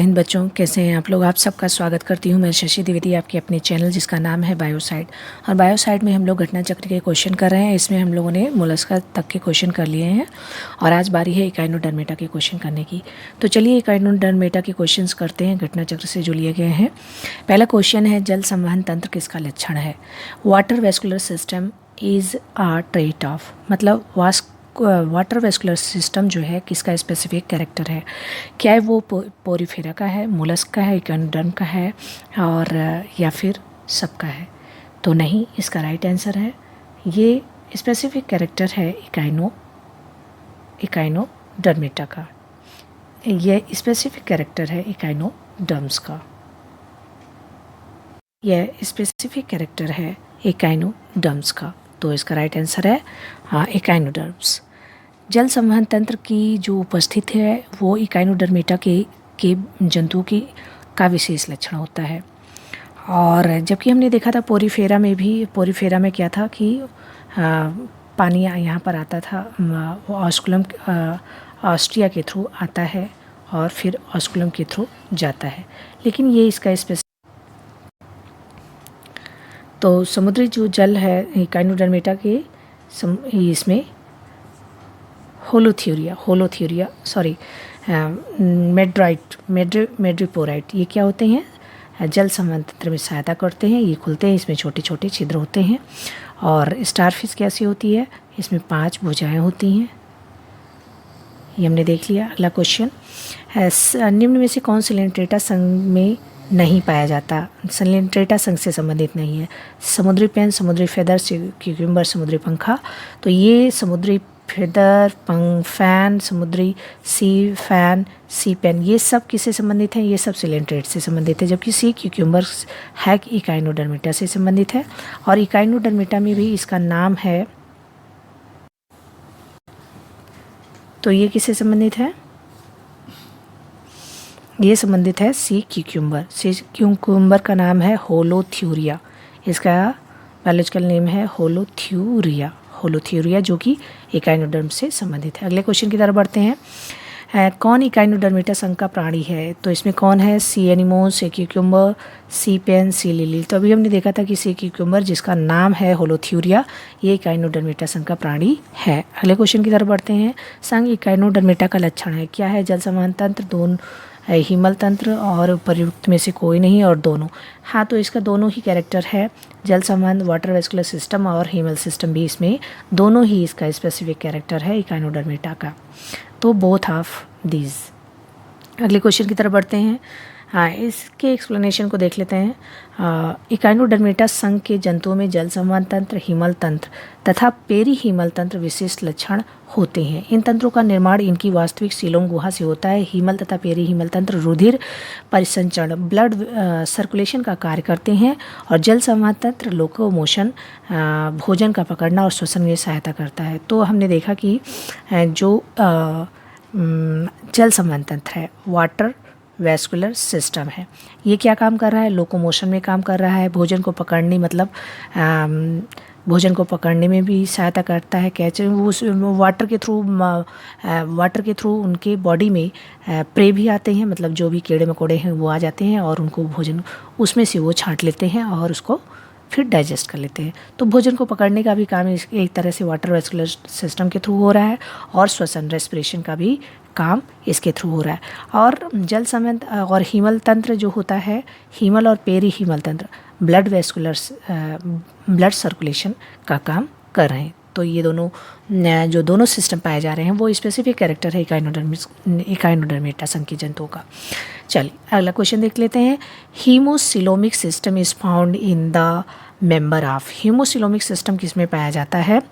हिंद बच्चों, कैसे हैं आप लोग। आप सबका स्वागत करती हूं मैं शशि द्विवेदी, आपके अपने चैनल जिसका नाम है बायोसाइड। और बायोसाइड में हम लोग घटना चक्र के क्वेश्चन कर रहे हैं। इसमें हम लोगों ने मोलस्का तक के क्वेश्चन कर लिए हैं और आज बारी है इकाइनोडर्मेटा के क्वेश्चन करने की। तो चलिए इकाइनोडर्मेटा के क्वेश्चन करते हैं, घटना चक्र से जो लिए गए हैं। पहला क्वेश्चन है, जल संवहन तंत्र किसका लक्षण है। Water vascular system is a trait of, मतलब वाटर वेस्कुलर सिस्टम जो है किसका स्पेसिफिक कैरेक्टर है। क्या है वो पोरीफेरा का है, मोलस्क का है, इकाइनोडर्म का है और या फिर सबका है। तो नहीं, इसका राइट आंसर है ये स्पेसिफिक कैरेक्टर है इकाइनोडर्मेटा का। ये स्पेसिफिक कैरेक्टर है इकाइनोडर्म्स का। यह स्पेसिफिक कैरेक्टर है इकाइनोडर्म्स का। तो इसका राइट आंसर है इकाइनोडर्म्स। जल संवहन तंत्र की जो उपस्थिति है वो इकाइनोडर्मेटा के जंतुओं की का विशेष लक्षण होता है। और जबकि हमने देखा था पोरीफेरा में क्या था कि पानी यहाँ पर आता था, वो ऑस्कुलम ऑस्ट्रिया के थ्रू आता है और फिर ऑस्कुलम के थ्रू जाता है। लेकिन ये इसका तो समुद्री जो जल है इकाइनोडर्मेटा के इसमें होलोथ्यूरिया मेड्रिपोराइट, ये क्या होते हैं, जल संवहन तंत्र में सहायता करते हैं। ये खुलते हैं, इसमें छोटे छोटे छिद्र होते हैं। और स्टारफिश कैसी होती है, इसमें 5 भुजाएं होती हैं, ये हमने देख लिया। अगला क्वेश्चन, निम्न में से कौन सिलेंट्रेटा संघ में नहीं पाया जाता। सिलेंट्रेटा संघ से संबंधित नहीं है। समुद्री पेन, समुद्री फेदर, क्यूकम्बर, समुद्री पंखा। तो ये समुद्री फेदर, फैन, समुद्री फैन, सी पेन, ये सब किससे संबंधित हैं, ये सब सिलेंट्रेट से संबंधित है। जबकि सी क्यूकम्बर है इकाइनोडर्मेटा से संबंधित है। और इकाइनोडर्मेटा में भी इसका नाम है, तो ये किससे संबंधित है, ये संबंधित है सी क्यूकम्बर का नाम है होलोथ्यूरिया। इसका बायोलॉजिकल नेम है होलोथ्यूरिया, जो कि इकाइनोडर्म से संबंधित है। अगले क्वेश्चन की तरफ बढ़ते हैं। कौन इकाइनोडर्मेटा संघ का प्राणी है। तो इसमें कौन है, सी एनिमोन, सी क्यूकम्बर, सी पेन, सी लिली। तो अभी हमने देखा था कि सी क्यूकम्बर जिसका नाम है होलोथ्यूरिया, ये इकाइनोडर्मेटा संघ का प्राणी है। अगले क्वेश्चन की तरफ बढ़ते हैं। संघ इकाइनोडर्मेटा का लक्षण है, क्या है, जल संवहन तंत्र, दोनों हिमल तंत्र और प्रयुक्त में से कोई नहीं और दोनों। हाँ, तो इसका दोनों ही कैरेक्टर है, जल संवहन वाटर वेस्कुलर सिस्टम और हिमल सिस्टम भी, इसमें दोनों ही इसका स्पेसिफिक कैरेक्टर है इकाइनोडर्मेटा का। तो बोथ ऑफ दीज। अगले क्वेश्चन की तरफ बढ़ते हैं। हाँ, इसके एक्सप्लेनेशन को देख लेते हैं। इकाइनोडर्मेटा संघ के जंतुओं में जल संवहन तंत्र, हिमल तंत्र तथा पेरी हिमल तंत्र विशिष्ट लक्षण होते हैं। इन तंत्रों का निर्माण इनकी वास्तविक सीलोम गुहा से होता है। हिमल तथा पेरी हिमल तंत्र रुधिर परिसंचरण, ब्लड सर्कुलेशन का कार्य करते हैं। और जल संवहन तंत्र लोकोमोशन, भोजन का पकड़ना और श्वसन में सहायता करता है। तो हमने देखा कि जो जल संवहन तंत्र है, वाटर वेस्कुलर सिस्टम है, ये क्या काम कर रहा है, लोकोमोशन में काम कर रहा है। भोजन को पकड़ने, मतलब भोजन को पकड़ने में भी सहायता करता है। कैच उस वाटर के थ्रू उनके बॉडी में प्रे भी आते हैं, मतलब जो भी कीड़े मकोड़े हैं वो आ जाते हैं और उनको भोजन उसमें से वो छांट लेते हैं और उसको फिर डाइजेस्ट कर लेते हैं। तो भोजन को पकड़ने का भी काम एक तरह से वाटर वेस्कुलर सिस्टम के थ्रू हो रहा है और श्वसन रेस्पिरेशन का भी काम इसके थ्रू हो रहा है। और जल संवहन और हिमल तंत्र जो होता है, हिमल और पेरी हिमल तंत्र ब्लड सर्कुलेशन का काम कर रहे हैं। तो ये दोनों सिस्टम पाए जा रहे हैं वो स्पेसिफिक कैरेक्टर है इकाइनोडर्मेटा संघ के जंतुओं का। चलिए अगला क्वेश्चन देख लेते हैं। Haemocoelomic system is found in the member of. Haemocoelomic system किस में पाया जाता है,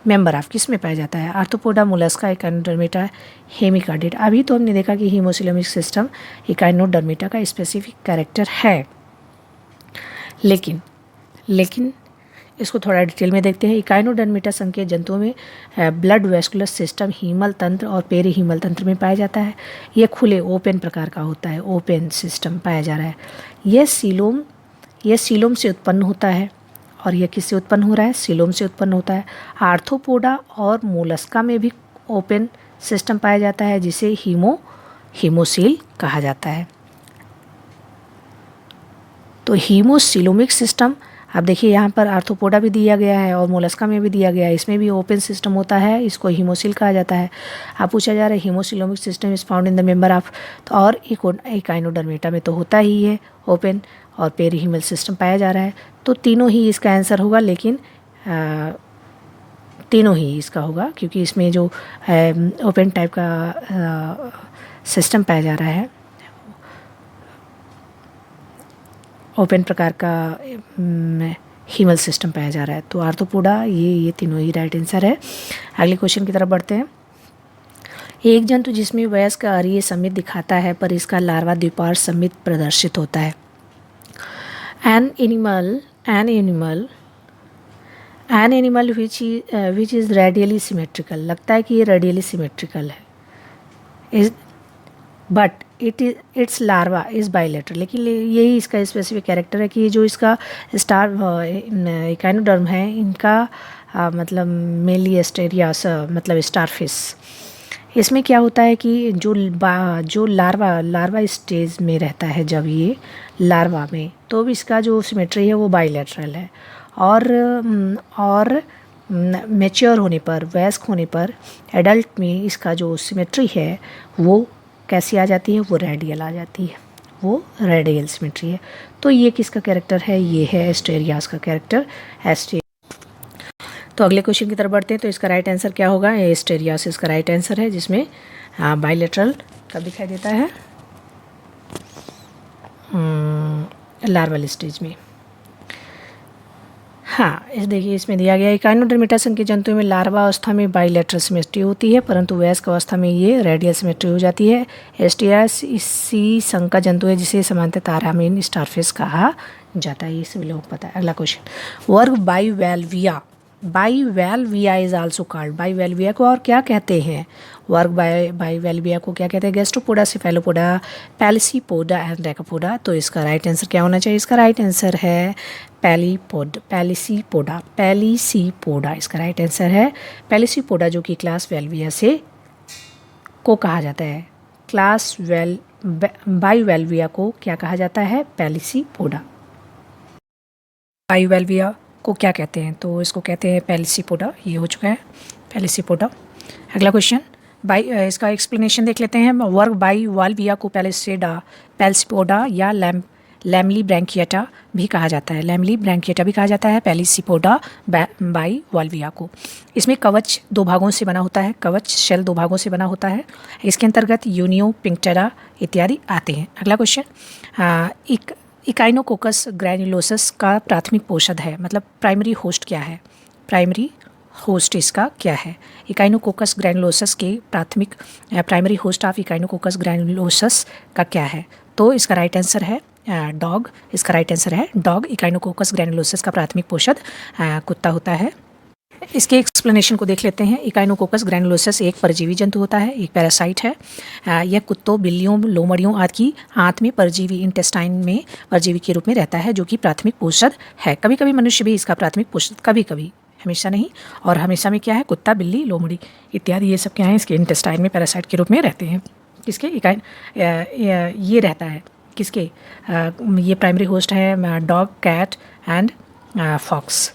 मेंबर ऑफ किस में पाया जाता है, आर्थ्रोपोडा, मोलस्का, इकाइनोडर्मेटा, हेमिकार्डिड। अभी तो हमने देखा कि हीमोसिलोमिक सिस्टम इकाइनोडर्मेटा का स्पेसिफिक कैरेक्टर है, लेकिन इसको थोड़ा डिटेल में देखते हैं। इकाइनोडर्मेटा संघ के जंतुओं में ब्लड वेस्कुलर सिस्टम हिमल तंत्र और पेरी हिमल तंत्र में पाया जाता है। यह खुले ओपन प्रकार का होता है, ओपन सिस्टम पाया जा रहा है। यह सीलोम से उत्पन्न होता है। और यह किससे उत्पन्न हो रहा है, सीलोम से उत्पन्न होता है। आर्थ्रोपोडा और मोलस्का में भी ओपन सिस्टम पाया जाता है जिसे हीमोसील कहा जाता है। तो हीमोसिलोमिक सिस्टम, अब देखिए यहाँ पर आर्थ्रोपोडा भी दिया गया है और मोलस्का में भी दिया गया है, इसमें भी ओपन सिस्टम होता है, इसको हीमोसिल कहा जाता है। अब पूछा जा रहा है haemocoelomic system is found in the member of, तो और इकाइनोडर्मेटा में तो होता ही है ओपन, और पेरिहीमल सिस्टम पाया जा रहा है। तो तीनों ही इसका आंसर होगा, लेकिन तीनों ही इसका होगा, क्योंकि इसमें जो ओपन टाइप का सिस्टम पाया जा रहा है, ओपन प्रकार का हीमल सिस्टम पाया जा रहा है। तो आर्थ्रोपोडा ये तीनों ही राइट आंसर है। अगले क्वेश्चन की तरफ बढ़ते हैं। एक जंतु जिसमें वयस्क अरीय समित दिखाता है पर इसका लार्वा द्विपार्श्व समित प्रदर्शित होता है। An animal which is radially symmetrical, लगता है कि ये रेडियली सिमेट्रिकल है, is but it's larva is bilateral, लेकिन यही इसका स्पेसिफिक कैरेक्टर है कि ये जो इसका स्टार इकाइनोडर्म है, इनका मतलब मेनली एस्टेरियास मतलब स्टारफिश, इसमें क्या होता है कि जो लार्वा स्टेज में रहता है, जब ये लार्वा में, तो इसका जो सिमेट्री है वो बाइलेटरल है, और मैच्योर होने पर, वयस्क होने पर, एडल्ट में इसका जो सिमेट्री है वो कैसी आ जाती है, वो रेडियल आ जाती है, वो रेडियल सिमेट्री है। तो ये किसका कैरेक्टर है, ये है एस्टेरियास का कैरेक्टर, तो अगले क्वेश्चन की तरफ बढ़ते हैं। तो इसका राइट आंसर क्या होगा, एस्टेरियास इसका राइट आंसर है, जिसमें बाइलेटरल कब दिखाई देता है, लार्वल स्टेज में। हाँ, इस देखिए इसमें दिया गया इकाइनोडर्मेटा संघ के जंतुओं में लार्वा अवस्था में बाइलेटरल सिमेट्री होती है, परंतु वयस्क अवस्था में ये रेडियल सिमेट्री हो जाती है। एस्टेरियास इसी संघ का जंतु है जिसे सामान्यतः तारामीन स्टारफिश कहा जाता है, ये सभी लोगों को पता है। अगला क्वेश्चन, वर्ग बाइवेल्विया इज आल्सो कॉल्ड, बाइवेल्विया को और क्या कहते हैं, वर्ग बाइवेल्विया को क्या कहते हैं, गैस्ट्रोपोडा, सेफेलोपोडा, पैलिसीपोडा एंड डेकापोडा। तो इसका राइट आंसर क्या होना चाहिए, इसका राइट आंसर है पैलिसीपोडा, इसका राइट आंसर है पैलिसीपोडा, जो कि क्लास वेल्विया से को कहा जाता है, क्लास बाइवेल्विया को क्या कहा जाता है, पैलिसीपोडा। बाइवेल्विया को क्या कहते हैं, तो इसको कहते हैं पैलिसीपोडा, ये हो चुका है पैलिसीपोडा। अगला क्वेश्चन, इसका एक्सप्लेनेशन देख लेते हैं। वर्ग बाइवेल्विया को पैलिसीपोडा या लैमली ब्रैंकिएटा भी कहा जाता है, पैलिसीपोडा बाइवेल्विया को। इसमें कवच दो भागों से बना होता है, कवच शेल दो भागों से बना होता है, इसके अंतर्गत यूनियो, पिंक्टेरा इत्यादि आते हैं। अगला क्वेश्चन, इकाइनोकोकस ग्रैन्युलोसस का प्राथमिक पोषक है, मतलब प्राइमरी होस्ट क्या है, प्राइमरी होस्ट इसका क्या है, इकाइनोकोकस ग्रैन्युलोसस के प्राइमरी होस्ट ऑफ इकाइनोकोकस ग्रैन्युलोसस का क्या है, तो इसका राइट आंसर है डॉग, इसका राइट आंसर है डॉग। इकाइनोकोकस ग्रैन्युलोसस का प्राथमिक पोषक कुत्ता होता है। इसके एक्सप्लेनेशन को देख लेते हैं। इकाइनोकोकस ग्रैन्युलोसस एक परजीवी जंतु होता है, एक पैरासाइट है। यह कुत्तों, बिल्लियों, लोमड़ियों आदि की आंत में परजीवी, इंटेस्टाइन में परजीवी के रूप में रहता है, जो कि प्राथमिक पोषक है। कभी कभी मनुष्य भी इसका प्राथमिक पोषक, कभी कभी, हमेशा नहीं, और हमेशा में क्या है, कुत्ता, बिल्ली, लोमड़ी इत्यादि ये सब क्या है, इसके इंटेस्टाइन में पैरासाइट के रूप में रहते हैं। किसके ये रहता है, किसके, ये प्राइमरी होस्ट है dog, cat and fox,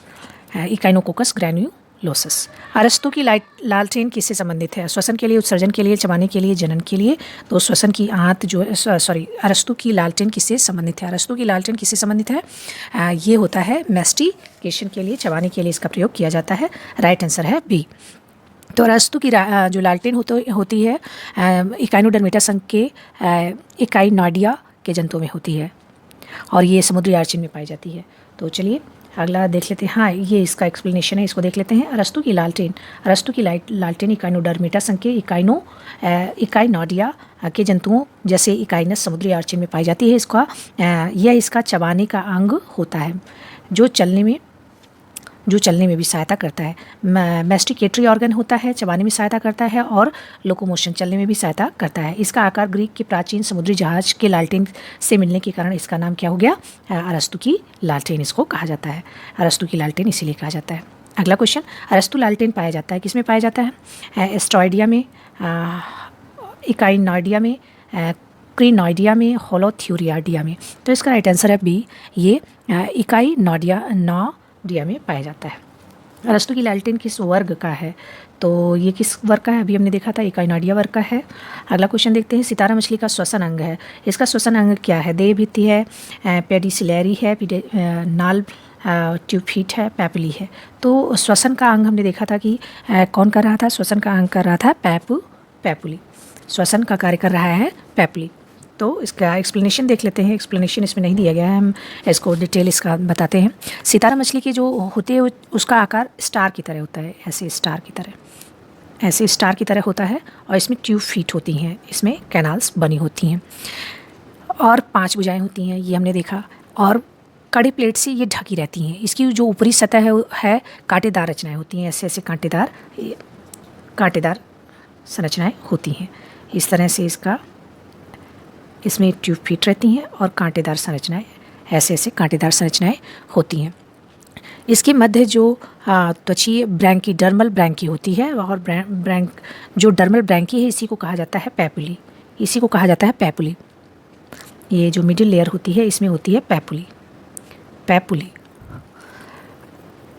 Echinococcus ग्रैन्युलोसस। अरस्तु की लालटेन किससे संबंधित है, श्वसन के लिए, उत्सर्जन के लिए, चबाने के लिए, जनन के लिए। तो श्वसन की आंत जो अरस्तु की लालटेन किससे संबंधित है, अरस्तु की लालटेन किससे संबंधित है, ये होता है मैस्टिकेशन के लिए, चबाने के लिए इसका प्रयोग किया जाता है। राइट आंसर है बी। तो अरस्तु की जो लालटेन होती है इकाइनोडर्मेटा संघ के इकाइनॉडिया के जंतुओं में होती है, और ये समुद्री आर्चिन में पाई जाती है। तो चलिए अगला देख लेते हैं। हाँ, ये इसका एक्सप्लेनेशन है, इसको देख लेते हैं। अरस्तु की लालटेन इकाइनोडर्मेटा संघ के इकाइनॉडिया के जंतुओं जैसे इकाइनस समुद्री आर्चिन में पाई जाती है। यह इसका चबाने का अंग होता है, जो चलने में भी सहायता करता है। मैस्टिकेटरी ऑर्गन होता है, चबाने में सहायता करता है, और लोकोमोशन, चलने में भी सहायता करता है। इसका आकार ग्रीक के प्राचीन समुद्री जहाज के लालटेन से मिलने के कारण इसका नाम क्या हो गया, अरस्तु की लालटेन इसको कहा जाता है। अरस्तु की लालटेन इसीलिए कहा जाता है। अगला क्वेश्चन, अरस्तु लालटेन पाया जाता है, किसमें पाया जाता है, एस्ट्रॉइडिया में, इकाइनॉडिया में, क्रिनॉइडिया में, होलोथ्यूरियाडिया में। तो इसका राइट आंसर है बी, ये इकाई नॉडिया में पाया जाता है। अरस्तु की लालटेन किस वर्ग का है? तो ये किस वर्ग का है? अभी हमने देखा था इकाइनॉडिया वर्ग का है। अगला क्वेश्चन देखते हैं, सितारा मछली का श्वसन अंग है, इसका श्वसन अंग क्या है? देह भित्ति है, पेडिसिलरी है, नाल ट्यूफिट है, पैपिली है। तो श्वसन का अंग हमने देखा था कि कौन कर रहा था? श्वसन का अंग कर रहा था पैपुली। श्वसन का कार्य कर रहा है पैपुली। तो इसका एक्सप्लेनेशन देख लेते हैं। एक्सप्लेनेशन इसमें नहीं दिया गया है, हम इसको डिटेल इसका बताते हैं। सितारा मछली के जो होते हैं उसका आकार स्टार की तरह होता है, ऐसे स्टार की तरह होता है, और इसमें ट्यूब फीट होती हैं, इसमें कैनाल्स बनी होती हैं, और 5 भुजाएं होती हैं, ये हमने देखा, और कड़े प्लेट से ये ढकी रहती हैं। इसकी जो ऊपरी सतह है कांटेदार रचनाएं होती हैं, ऐसे ऐसे कांटेदार संरचनाएं होती हैं। इस तरह से इसमें ट्यूब फीट रहती हैं और कांटेदार संरचनाएं, ऐसे ऐसे कांटेदार संरचनाएं होती हैं। इसके मध्य जो त्वचीय ब्रैंकी, डर्मल ब्रैंकी होती है, और जो डर्मल ब्रैंकी है इसी को कहा जाता है पैपुली। ये जो मिडिल लेयर होती है इसमें होती है पैपुली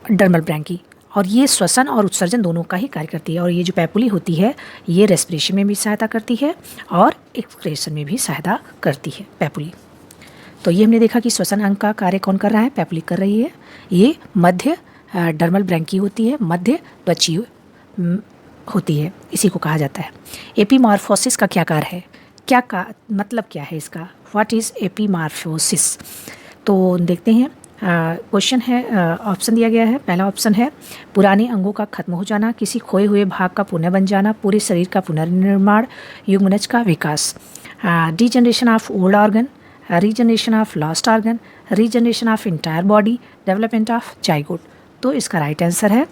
डर्मल ब्रैंकी, और ये श्वसन और उत्सर्जन दोनों का ही कार्य करती है। और ये जो पैपुली होती है ये रेस्पिरेशन में भी सहायता करती है और एक्सक्रेशन में भी सहायता करती है पैपुली। तो ये हमने देखा कि श्वसन अंग का कार्य कौन कर रहा है? पैपुली कर रही है। ये मध्य डर्मल ब्रैंकी होती है, मध्य त्वचीय होती है, इसी को कहा जाता है। एपीमॉर्फोसिस का क्या कार्य है? मतलब क्या है इसका? What is एपीमॉर्फोसिस? तो देखते हैं। क्वेश्चन है, ऑप्शन दिया गया है। पहला ऑप्शन है पुराने अंगों का खत्म हो जाना, किसी खोए हुए भाग का पुनः बन जाना, पूरे शरीर का पुनर्निर्माण, युग्मनज का विकास, degeneration of old organ, regeneration of lost organ, regeneration of entire body, development of zygote. तो इसका राइट आंसर है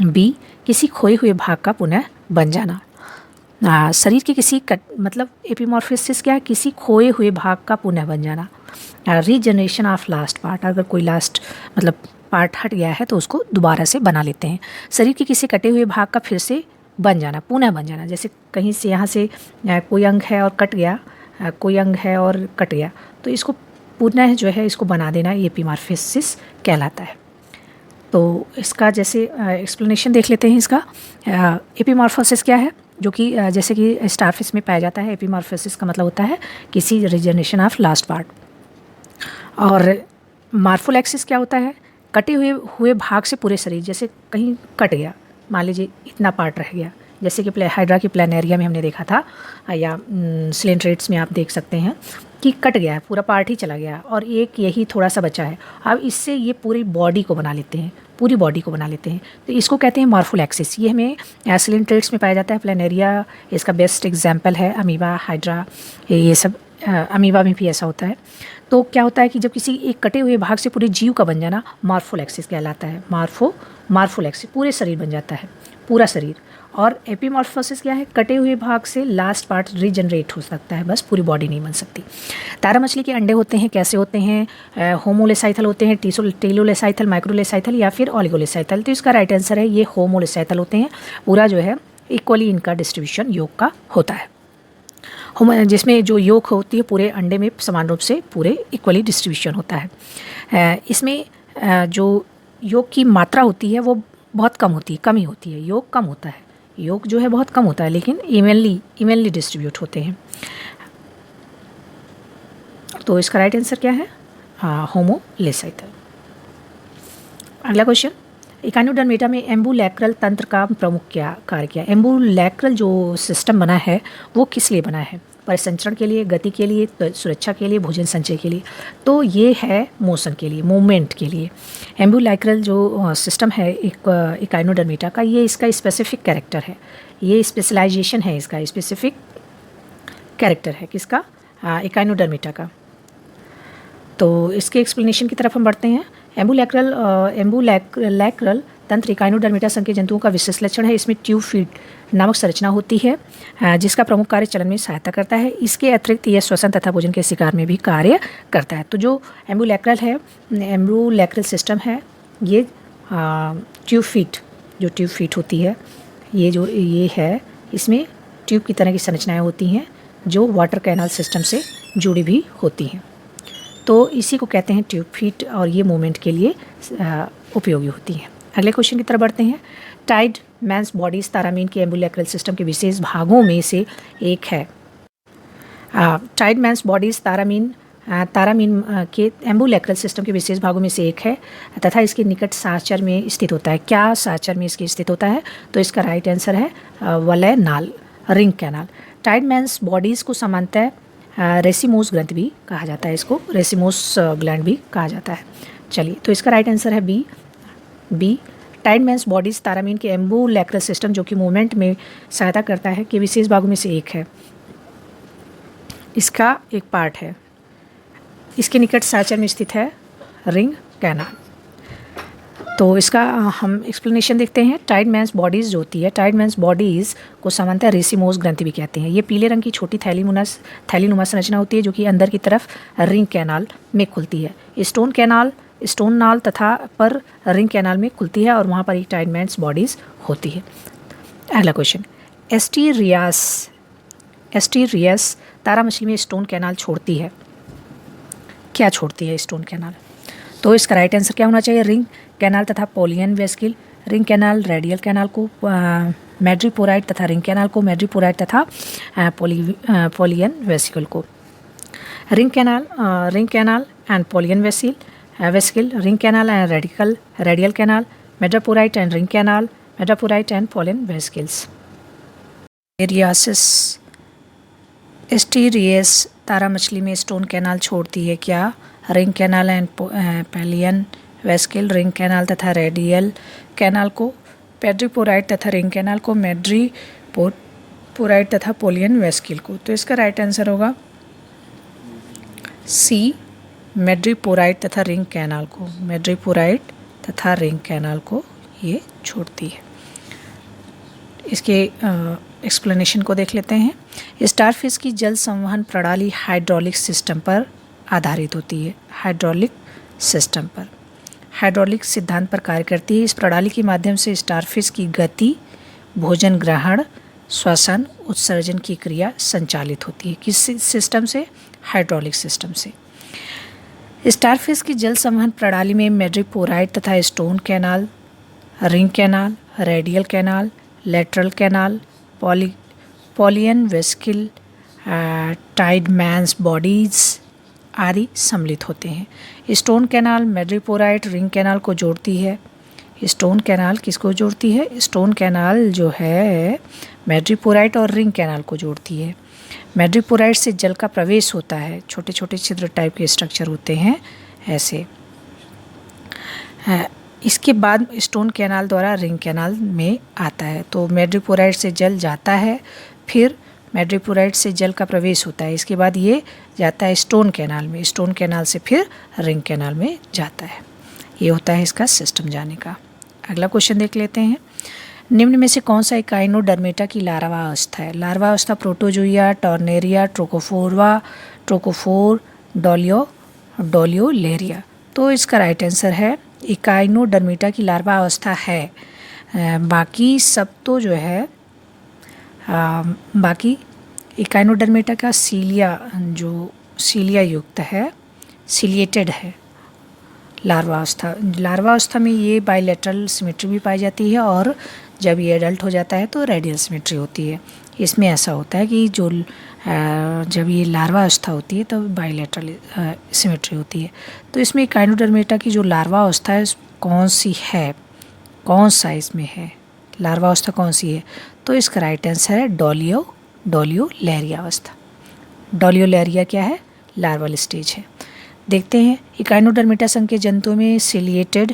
बी, किसी खोए हुए भाग का पुनः बन जाना। शरीर के किसी मतलब एपीमॉर्फोसिस क्या है? किसी खोए हुए भाग का पुनः बन जाना। रीजनरेशन ऑफ लास्ट पार्ट, अगर कोई लास्ट मतलब पार्ट हट गया है तो उसको दोबारा से बना लेते हैं। शरीर के किसी कटे हुए भाग का फिर से बन जाना, पुनः बन जाना। जैसे कहीं से यहाँ से कोई अंग है और कट गया, तो इसको पुनः जो है इसको बना देना, ये एपीमॉर्फोसिस कहलाता है। तो इसका जैसे एक्सप्लेनेशन देख लेते हैं इसका। एपीमॉर्फोसिस क्या है? जो कि जैसे कि स्टारफिश में पाया जाता है। एपीमॉर्फोसिस का मतलब होता है किसी रीजनरेशन ऑफ लास्ट पार्ट। और मॉर्फोलेक्सिस क्या होता है? कटे हुए भाग से पूरे शरीर, जैसे कहीं कट गया, मान लीजिए इतना पार्ट रह गया, जैसे कि हाइड्रा की प्लानेरिया में हमने देखा था, या सिलेंट्रेट्स में आप देख सकते हैं कि कट गया है, पूरा पार्ट ही चला गया और एक यही थोड़ा सा बचा है। अब इससे ये पूरी बॉडी को बना लेते हैं, तो इसको कहते हैं मॉर्फोलेक्सिस। ये हमें सिलेंट्रेट्स में पाया जाता है। प्लानेरिया इसका बेस्ट एग्जाम्पल है, अमीबा, हाइड्रा, ये सब। अमीबा में भी ऐसा होता है। तो क्या होता है कि जब किसी एक कटे हुए भाग से पूरे जीव का बन जाना मॉर्फोलेक्सिस कहलाता है। मॉर्फोलेक्सिस पूरे शरीर बन जाता है, पूरा शरीर। और एपीमॉर्फोसिस क्या है? कटे हुए भाग से लास्ट पार्ट रीजनरेट हो सकता है, बस पूरी बॉडी नहीं बन सकती। तारा मछली के अंडे होते हैं, कैसे होते हैं? होमोलेसाइथल होते हैं, टेलोलेसाइथल, माइक्रोलेसाइथल या फिर ऑलिगोलेसाइथल। तो इसका राइट आंसर है ये होमोलेसाइथल होते हैं। पूरा जो है इक्वली इनका डिस्ट्रीब्यूशन योग का होता है, जिसमें जो योग होती है पूरे अंडे में समान रूप से पूरे इक्वली डिस्ट्रीब्यूशन होता है। इसमें जो योग की मात्रा होती है वो बहुत कम ही होती है। योग कम होता है, योग जो है बहुत कम होता है, लेकिन इवनली डिस्ट्रीब्यूट होते हैं। तो इसका राइट आंसर क्या है? होमोलेसाइथल। अगला क्वेश्चन, इकाइनोडर्मेटा में एम्बुलैक्रल तंत्र का प्रमुख क्या कार्य किया? एम्बुलैक्रल जो सिस्टम बना है वो किस लिए बना है? परिसंचरण के लिए, गति के लिए, सुरक्षा के लिए, भोजन संचय के लिए। तो ये है मोशन के लिए, मूवमेंट के लिए। एम्बुलैक्रल जो सिस्टम है इकाइनोडर्मेटा का, ये इसका स्पेसिफिक कैरेक्टर है, ये स्पेशलाइजेशन है, इसका स्पेसिफिक कैरेक्टर है किसका? इकाइनोडर्मेटा का। तो इसके एक्सप्लेनेशन की तरफ हम बढ़ते हैं। एम्बुलैक्रल तंत्र इकाइनोडर्मेटा संघ के जंतुओं का विशेष लक्षण है। इसमें ट्यूब फीट नामक संरचना होती है, जिसका प्रमुख कार्य चलन में सहायता करता है। इसके अतिरिक्त यह श्वसन तथा भोजन के शिकार में भी कार्य करता है। तो जो एम्बुलैक्रल सिस्टम है, ये ट्यूब फीट होती है, ये है, इसमें ट्यूब की तरह की संरचनाएं होती हैं जो वाटर कैनाल सिस्टम से जुड़ी भी होती हैं। तो इसी को कहते हैं ट्यूब फीट और ये मूवमेंट के लिए उपयोगी होती हैं। अगले क्वेश्चन की तरफ बढ़ते हैं। टाइड मैंस बॉडीज तारामीन के एम्बुलेक्रल सिस्टम के विशेष भागों में से एक है। टाइड मैंस बॉडीज तारामीन के एम्बुलेक्रल सिस्टम के विशेष भागों में से एक है तथा इसके निकट साचर में स्थित होता है। क्या साचर में इसके स्थित होता है? तो इसका राइट आंसर है वलय नाल, ring canal. Tiedemann's bodies को सामान्यतः रेसिमोस ग्रंथ भी कहा जाता है, इसको रेसिमोस ग्लैंड भी कहा जाता है। चलिए, तो इसका राइट आंसर है बी। टाइड मैंस बॉडीज तारामीन के एम्बुलेक्रल सिस्टम जो कि मूवमेंट में सहायता करता है के विशेष भागों में से एक है। इसका एक पार्ट है, इसके निकट साचर में स्थित है रिंग कैनाल। तो इसका हम एक्सप्लेनेशन देखते हैं। टाइड मैंस बॉडीज़ जो होती है, टाइड मैंस बॉडीज़ को सामान्यतः रेसिमोस ग्रंथि भी कहते हैं। ये पीले रंग की छोटी थैलीनुमा संरचना होती है जो कि अंदर की तरफ रिंग कैनाल में खुलती है। स्टोन नाल तथा पर रिंग कैनाल में खुलती है और वहाँ पर एक टाइड मैंस बॉडीज़ होती है। अगला क्वेश्चन, एस्टीरियस तारा मछली में स्टोन कैनाल छोड़ती है। क्या छोड़ती है स्टोन कैनाल? तो इसका राइट आंसर क्या होना चाहिए? रिंग कैनाल तथा Polian vesicle. Ring canal radial canal को मैड्रीपोराइट तथा रिंग कैनाल को मैड्रीपोराइट तथा पोलियन वेसिकल को। Ring canal and Polian vesicle, ring canal and radial canal, madreporite and ring canal, madreporite and Polian vesicles. Asterias तारा मछली में stone canal छोड़ती है। क्या? Ring canal and Polian vesicle, ring canal तथा radial canal को, madreporite तथा ring canal को, मैड्रीपोराइट तथा पोलियन वेस्किल को। तो इसका राइट आंसर होगा सी, मैड्रीपोराइट तथा रिंग कैनाल को, मैड्रीपोराइट तथा रिंग कैनाल को ये छोड़ती है। इसके एक्सप्लेनेशन को देख लेते हैं। स्टारफिश की जल संवहन प्रणाली हाइड्रोलिक सिस्टम पर आधारित होती है। हाइड्रोलिक सिद्धांत पर कार्य करती है। इस प्रणाली के माध्यम से स्टारफिश की गति, भोजन ग्रहण, श्वसन, उत्सर्जन की क्रिया संचालित होती है। किस सिस्टम से? हाइड्रोलिक सिस्टम से। स्टारफिश की जल संवहन प्रणाली में मैड्रीपोराइट तथा stone canal, ring canal, radial canal, lateral canal, Polian vesicle, Tiedemann's bodies आदि सम्मिलित होते हैं। Stone canal madreporite ring canal को जोड़ती है। स्टोन कैनाल किसको जोड़ती है? स्टोन कैनाल जो है मैड्रीपोराइट और रिंग कैनाल को जोड़ती है। मैड्रीपोराइट से जल का प्रवेश होता है, छोटे छोटे छिद्र टाइप के स्ट्रक्चर होते हैं ऐसे। इसके बाद स्टोन कैनाल द्वारा रिंग कैनाल में आता है। तो मैड्रीपोराइट से जल जाता है, फिर मैड्रीपोराइट से जल का प्रवेश होता है, इसके बाद ये जाता है स्टोन कैनाल में, स्टोन कैनाल से फिर रिंग कैनाल में जाता है। ये होता है इसका सिस्टम जाने का। अगला क्वेश्चन देख लेते हैं। निम्न में से कौन सा इकाइनोडर्मेटा की लार्वा अवस्था है? लार्वा अवस्था प्रोटोजोइया, टॉर्नेरिया, ट्रोकोफोर, डोलियोलेरिया। तो इसका राइट आंसर है इकाइनोडर्मेटा की लार्वा अवस्था है। बाकी सब तो जो है बाकी इकाइनोडर्मेटा का सीलिया युक्त है, सीलिएटेड है लार्वा अवस्था में ये बाइलेटरल सिमेट्री भी पाई जाती है और जब ये एडल्ट हो जाता है तो रेडियल सिमेट्री होती है। इसमें ऐसा होता है कि जब ये लार्वा अवस्था होती है तब बाइलेटरल सिमेट्री होती है। तो इसमें इकाइनोडर्मेटा की जो लार्वा अवस्था है कौन सी है, कौन सा इसमें है लार्वा अवस्था कौन सी है? तो इसका राइट आंसर है डोलियोलेरिया अवस्था। डोलियोलेरिया क्या है? लार्वल स्टेज है। देखते हैं इकाइनोडर्मेटा संघ के जंतुओं में सिलिएटेड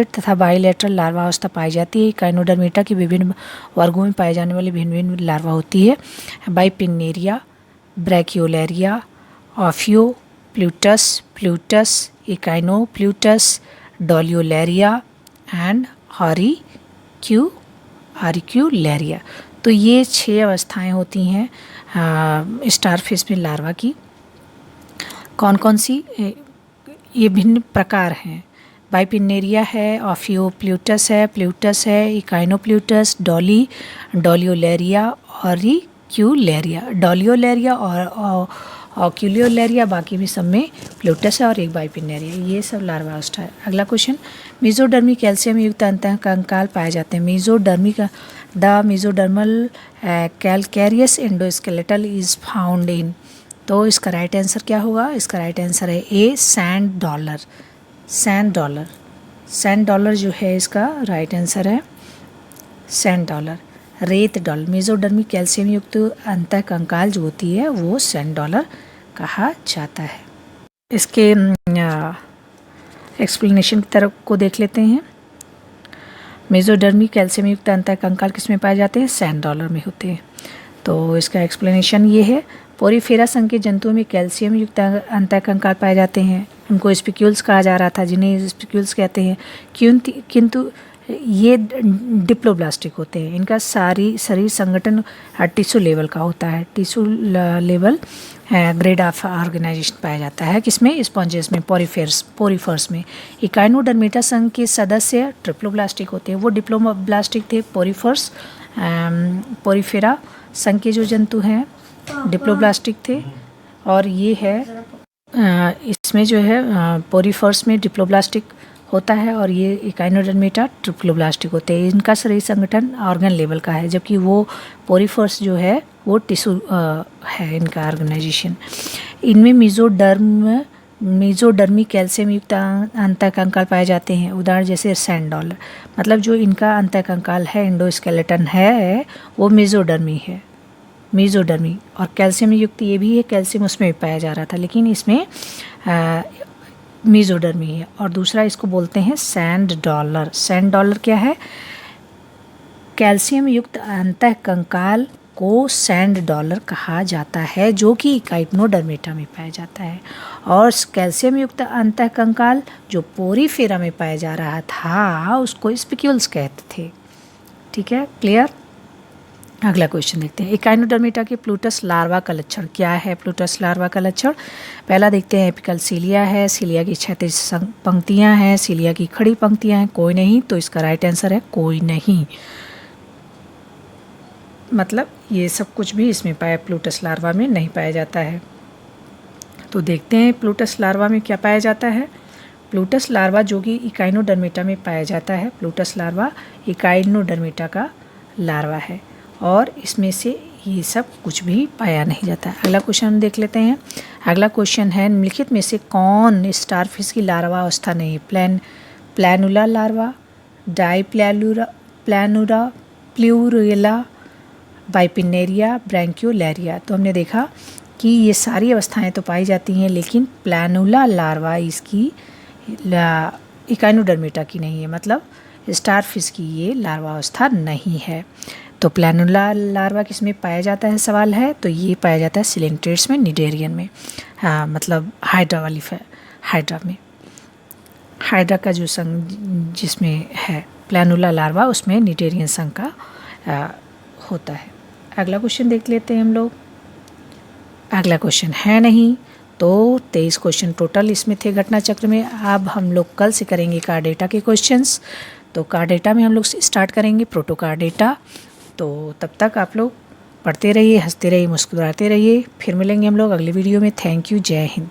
तथा बाइलेटरल लार्वा अवस्था पाई जाती है। इकाइनोडर्मेटा की विभिन्न वर्गों में पाए जाने वाली भिन्न भिन्न लार्वा होती है। बाइपिन्नेरिया, ब्रैकियोलेरिया, ऑफियो प्लूटस, इकाइनोप्लूटस, डोलियोलेरिया एंड ऑरिक्यूलेरिया। तो ये 6 अवस्थाएं होती हैं स्टारफिश में लार्वा की। कौन कौन सी? ये भिन्न प्रकार हैं। बाइपिन्नेरिया है, ऑफियोप्लूटस है, इकाइनोप्लूटस, डोलियोलेरिया, ब्रैंक्यूलेरिया, डॉलियोलेरिया और ऑक्यूलियोलेरिया, बाकी भी सब में प्लूटस है और एक बाइपिनेरिया, ये सब लार्वा होस्ट है। अगला क्वेश्चन, मेसोडर्मी कैल्शियम युक्त अंतःकंकाल पाए जाते हैं। मेसोडर्मी का the mesodermal calcareous endoskeletal is found in, तो इसका राइट आंसर क्या होगा? इसका राइट आंसर है A, sand dollar. Sand dollar, sand dollar जो है इसका राइट आंसर है सैंड डॉलर। रेत डॉलर, मेसोडर्मी कैल्शियम युक्त अंतःकंकाल जो होती है वो सैंड डॉलर कहा जाता है। इसके एक्सप्लेनेशन की तरफ को देख लेते हैं। मेसोडर्मी कैल्शियम युक्त अंतःकंकाल किस में पाए जाते हैं? सैंड डॉलर में होते हैं। तो इसका एक्सप्लेनेशन ये है, पोरीफेरा संघ के जंतुओं में कैल्शियम युक्त अंतःकंकाल पाए जाते हैं। उनको स्पिक्यूल्स कहा जा रहा था, जिन्हें स्पिक्यूल्स कहते हैं, किंतु ये डिप्लोब्लास्टिक होते हैं। इनका सारी शरीर संगठन टिश्यू लेवल का होता है। Tissue level grade of organisation पाया जाता है किसमें? स्पॉन्जेस में, पोरीफर्स में। इकाइनोडर्मेटा संघ के सदस्य ट्रिप्लोब्लास्टिक होते हैं, वो डिप्लोब्लास्टिक थे। पोरीफेरा संघ के जो जंतु हैं डिप्लोब्लास्टिक थे, और ये है इसमें जो है पोरीफर्स में डिप्लोब्लास्टिक होता है, और ये इकाइनोडर्मेटा ट्रिप्लोब्लास्टिक होते हैं। इनका शरीर संगठन ऑर्गन लेवल का है, जबकि वो पोरीफर्स जो है वो टिश्यू है इनका ऑर्गेनाइजेशन। इनमें मेसोडर्मी कैल्शियम युक्त अंतःकंकाल पाए जाते हैं, उदाहरण जैसे सैंड डॉलर। मतलब जो इनका अंतःकंकाल है, एंडोस्केलेटन है, वो मेसोडर्मी है, मेसोडर्मी। और कैल्शियम युक्त ये भी है, कैल्शियम उसमें भी पाया जा रहा था, लेकिन इसमें मेसोडर्मी है। और दूसरा इसको बोलते हैं सैंड डॉलर। सैंड डॉलर क्या है? कैल्शियम युक्त अंतःकंकाल को सैंड डॉलर कहा जाता है, जो कि इकाइनोडर्मेटा में पाया जाता है। और कैल्शियम युक्त अंतःकंकाल जो पोरीफेरा में पाया जा रहा था उसको स्पिक्यूल्स कहते थे। ठीक है, क्लियर? अगला क्वेश्चन देखते हैं। इकाइनोडर्मेटा के प्लूटस लार्वा का लक्षण क्या है? प्लूटस लार्वा का लक्षण पहला देखते हैं, एपिकल सीलिया है, सीलिया की क्षैतिज पंक्तियां हैं, सीलिया की खड़ी पंक्तियां हैं, कोई नहीं। तो इसका राइट आंसर है कोई नहीं। मतलब ये सब कुछ भी इसमें पाया, प्लूटस लार्वा में नहीं पाया जाता है। तो देखते हैं प्लूटस लार्वा में क्या पाया जाता है। प्लूटस लार्वा जो कि इकाइनोडर्मेटा में पाया जाता है, प्लूटस लार्वा इकाइनोडर्मेटा का लार्वा है, और इसमें से ये सब कुछ भी पाया नहीं जाता है। अगला क्वेश्चन देख लेते हैं। अगला क्वेश्चन है, निम्नलिखित में से कौन स्टारफिश की लार्वा अवस्था नहीं? प्लैनुला लार्वा, प्लैनुरा, प्लूरेला, बाइपिनेरिया, ब्रैंक्यूलेरिया। तो हमने देखा कि ये सारी अवस्थाएं तो पाई जाती हैं, लेकिन प्लैनुला लार्वा इसकी इकाइनोडर्मेटा की नहीं है, मतलब स्टारफिश की ये लार्वा अवस्था नहीं है। तो प्लैनुला लार्वा किस में पाया जाता है सवाल है, तो ये पाया जाता है सिलेंट्रेट्स में, निडेरियन में। हाँ, मतलब हाइड्रा वाली हाइड्रा में, हाइड्रा का जो संघ जिसमें है प्लैनुला लार्वा, उसमें निडेरियन संघ का होता है। अगला क्वेश्चन देख लेते हैं हम लोग। अगला क्वेश्चन है नहीं, तो 23 क्वेश्चन टोटल इसमें थे घटना चक्र में। अब हम लोग कल से करेंगे कार्डेटा के क्वेश्चंस। तो कार्डेटा में हम लोग स्टार्ट करेंगे प्रोटोकार्डेटा। तो तब तक आप लोग पढ़ते रहिए, हंसते रहिए, मुस्कुराते रहिए। फिर मिलेंगे हम लोग अगली वीडियो में। थैंक यू, जय हिंद।